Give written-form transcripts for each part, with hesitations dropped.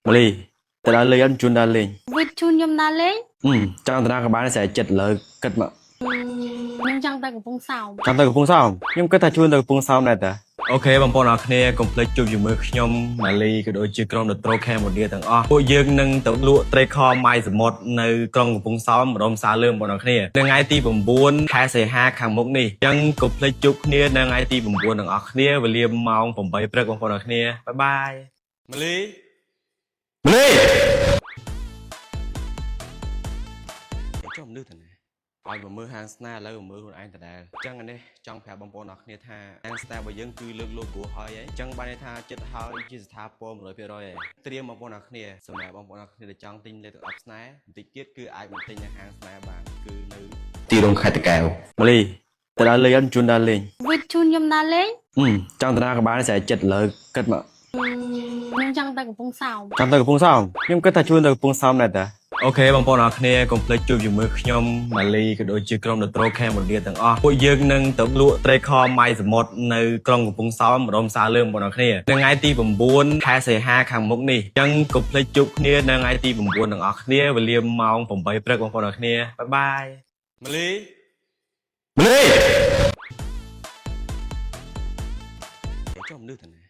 Mà Ly, tao đã lên anh chun đã lên. Vịt chun nhầm na lên. Trong tao các bạn sẽ chết lỡ kết mà. Nhưng chẳng tay của phong sao. Trong tao có phun sao không? Nhưng cái thằng chun tao có phun sao này ta. Ok បងប្អូនអរគ្នាកុំភ្លេចជួបជាមួយខ្ញុំម៉ាលីក៏ដូចជាក្រុមដត្រូខេមូឌាទាំងអស់ពួកយើងនឹងទៅលក់ត្រីខម៉ៃសមុទ្រនៅក្រុងកំពង់សោមម្ដុំសាលឿងបងប្អូនគ្នានៅថ្ងៃទី9ខែសីហាខាងមុខនេះអញ្ចឹងកុំភ្លេចជួបគ្នានៅថ្ងៃទី9ទាំងអស់គ្នាវេលាម៉ោង8ព្រឹកបងប្អូនអរគ្នាបាយបាយម៉ាលីម៉ាលីចុះមនុស្សទៅណាឲ្យមកមើលហាងស្នាឥឡូវមើលខ្លួនឯងតដែលអញ្ចឹងនេះចង់ប្រាប់បងប្អូនអរគ្នាថាហាងស្នារបស់យើងគឺលើកលោកគ្រូហើយអញ្ចឹងបានន័យថាចិត្តហើយជាស្ថាពរ 100% ហើយត្រៀមបងប្អូនអរគ្នាសម្រាប់បងប្អូនអរគ្នាដែលចង់ទិញលេខទឹកអប់ស្នាបន្តិចទៀតគឺអាចមកទិញនៅហាងស្នាបានគឺនៅទីក្រុងខេត្តតាកែវម៉ាលីតើដល់លេងអត់ជូនដល់លេង Vịt chun nhầm na lên. ចង់តាណាក៏បានតែចិត្តលើគិតមក Nhưng chẳng tay của phong sao. ចង់ទៅកំពង់សោមខ្ញុំគិតថាជួនទៅកំពង់សោមដែរតាអូខេបងប្អូនអរគ្នាកុំភ្លេចជួបជាមួយខ្ញុំម៉ាលីក៏ដូចជាក្រុមដត្រូខេមូឌាទាំងអស់ពួកយើងនឹងទៅលក់ត្រីខម៉ៃសមុទ្រនៅក្រុងកំពង់សោមម្ដុំសាលឿងបងប្អូនអរគ្នានៅថ្ងៃទី9ខែសីហាខាងមុខនេះអញ្ចឹងកុំភ្លេចជួបគ្នានៅថ្ងៃទី9ទាំងអស់គ្នាវេលាម៉ោង8ព្រឹកបងប្អូនអរគ្នាបាយបាយម៉ាលីម៉ាលីចុះមនុស្សទៅណា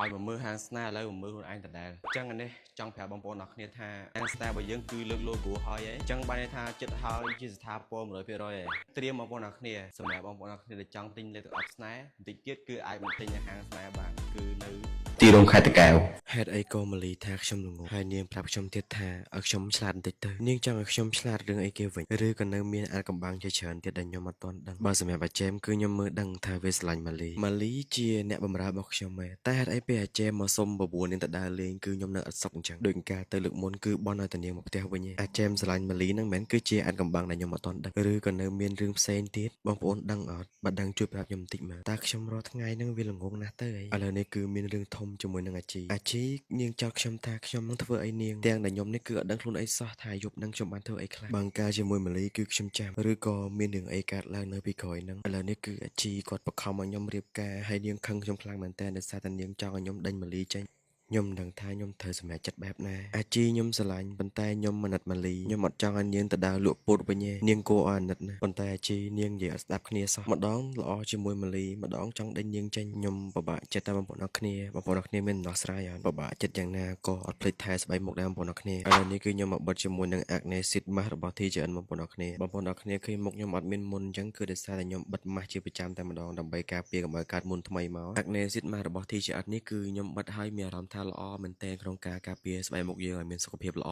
ឲ្យមកមើលហាងស្នាឥឡូវមកមើលខ្លួនឯងតដែលអញ្ចឹងនេះចង់ប្រាប់បងប្អូនអរគ្នាថាហាងស្នារបស់យើងគឺលើកលោកគ្រូហើយអញ្ចឹងបានន័យថាចិត្តហើយជាស្ថាពរ 100% ហើយត្រៀមបងប្អូនអរគ្នាសម្រាប់បងប្អូនអរគ្នាដែលចង់ទិញលេខទឹកអប់ស្នាបន្តិចទៀតគឺអាចមកទិញនៅហាងស្នាបានគឺនៅទីក្រុងខេត្តតាកែវហេតុអីក៏ម៉ាលីថាខ្ញុំល្ងងហើយនាងប្រាប់ខ្ញុំទៀតថាឲ្យខ្ញុំឆ្លាតបន្តិចទៅនាងចង់ឲ្យខ្ញុំឆ្លាតរឿងអីគេវិញឬក៏នៅមានអាចកំបាំងជាច្រើនទៀតដែលខ្ញុំអត់ទាន់ដឹងបើសម្រាប់អាជេមគឺខ្ញុំមើលដឹងថាវាស្រឡាញ់ម៉ាលីជាអ្នកបម្រើរបស់ខ្ញុំឯងតែហេតុអីពេលអាជេមមកសុំបបួលនាងទៅដើរលេងគឺខ្ញុំនៅអត់សុខអញ្ចឹងដូចកាលទៅលើកមុនគឺបន់ឲ្យតានាងមកផ្ទះវិញឯងអាជេមស្រឡាញ់ម៉ាលីហ្នឹងមិនមែនគឺជាអាចកំបាំងដែលខ្ញុំអត់ទាន់ដឹងឬក៏នៅមានរឿងផ្សេងទៀតបងប្អូនដឹងអត់បើដឹងជួយប្រាប់ខ្ញុំបន្តិចមើលតើខ្ញុំរាល់ថ្ងៃហ្នឹងវាល្ងងណាស់ទៅអីឥឡូវនេះគឺមានរឿងធំជាមួយនឹងអាជីនាងចោទខ្ញុំថាខ្ញុំនឹងធ្វើអីនាងទាំងដែលខ្ញុំនេះគឺអត់ដឹងខ្លួនអីសោះថាយប់ហ្នឹងខ្ញុំបានធ្វើអីខ្លះបើការជាមួយម៉ាលីគឺខ្ញុំចាំឬក៏មានរឿងអីកើតឡើងនៅពីក្រោយហ្នឹងឥឡូវនេះគឺអាជីគាត់បខំឲ្យខ្ញុំរៀបការហើយនាងខឹងខ្ញុំខ្លាំងមែនតើដោយសារតែនាងចង់ឲ្យខ្ញុំដេញម៉ាលីចេញខ្ញុំមិនដឹងថាខ្ញុំត្រូវសម្រេចចិត្តបែបណាអាជីខ្ញុំស្រឡាញ់ប៉ុន្តែខ្ញុំមិនអាណិតម៉ាលីខ្ញុំអត់ចង់ឲ្យនាងទៅដើរលក់ពោតវិញទេនាងគួរឲ្យអាណិតណាប៉ុន្តែអាជីនាងនិយាយអត់ស្ដាប់គ្នាសោះម្ដងល្អជាមួយម៉ាលីម្ដងចង់ដេញនាងចេញខ្ញុំពិបាកចិត្តតែបងប្អូនអរគ្នាមានដោះស្រាយអត់ពិបាកចិត្តយ៉ាងណាក៏អត់ភ្លេចថែស្បែកមុខដែរបងប្អូនអរគ្នាឥឡូវនេះគឺខ្ញុំមកបិទជាមួយនឹង Acne Sheet Mask របស់ TGN បងប្អូនអរគ្នាឃើញមុខខ្ញុំអត់មានមុនអញ្ចឹងគឺដោយសារតែខ្ញុំបិទ mask ជាប្រចាំតែម្ដងដើម្បីការពារកុំឲ្យកើតមុនថ្មីមក Acne Sheet Mask របស់ TGN នេះគឺខ្ញុំបិទឲ្យមានអារម្មណ៍ថាល្អមែនទែនក្នុងការការពារស្បែកមុខយើងឲ្យមានសុខភាពល្អ